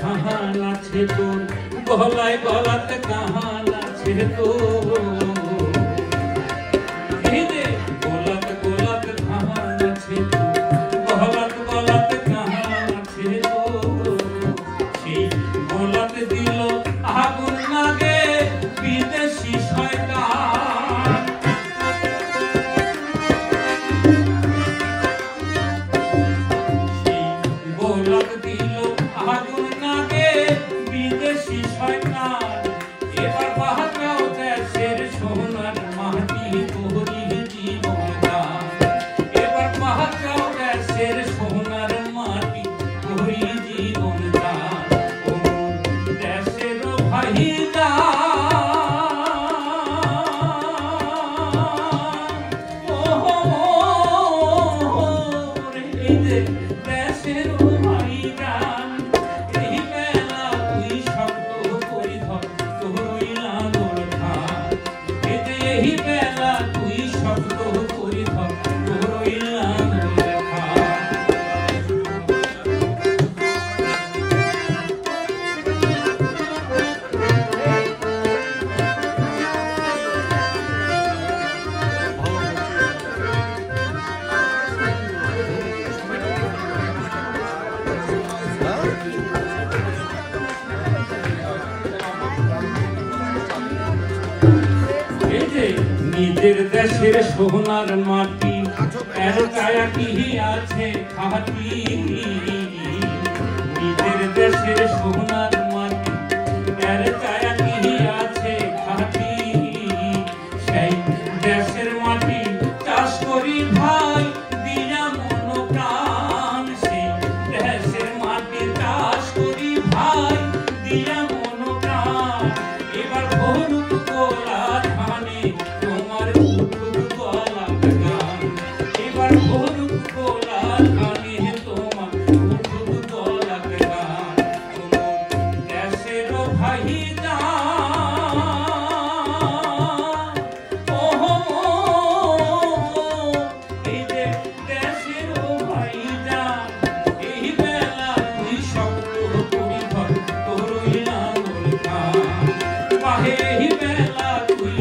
ধান আছে তোর, গলায় গলাতে ধান আছে তোর। গোলাতে গোলাতে ধান আছে তোর, গলাতে গলাতে ধান আছে তোর। সেই গোলাতে দিল আগুন লাগে বিদেশি শয়তান। সেই গোলাতে দিল আগুন লাগে বিদেশি শয়তান। এবার বাহারাও দেশের সোনার মাটি তোরি জীবন দান। এবার বাহারাও দেশের সোনার মাটি তোরি জীবন দান। ও দেশের ভাইরা দেশের ভাইরা এই বেলা তুই শব্দ করি ধর তোর লাঙল ধার। এই বেলা তুই শব্দ করি ধর তোর লাঙল ধার। নিজের দেশের সোনার মাটি এর কায়া কি আছে খাটি। নিজের দেশের সোনার মাটি এর কায়া কি আছে খাটি। সেই দেশের মাটি চাষ করি ভাই দিয়া মন প্রাণ। সেই দেশের মাটি চাষ করি ভাই দিয়া মন প্রাণ। এবার হলুদ গোলা ধানে তোমার উঠুক গলার গান। এবার হলুদ গোলা ধানে তোমার উঠুক গলার গান। দেশের ভাইরা এই যে দেশের ভাইরা এই বেলা তুই শব্দ করি ধর তোর লাঙল ধার। এই বেলা তুই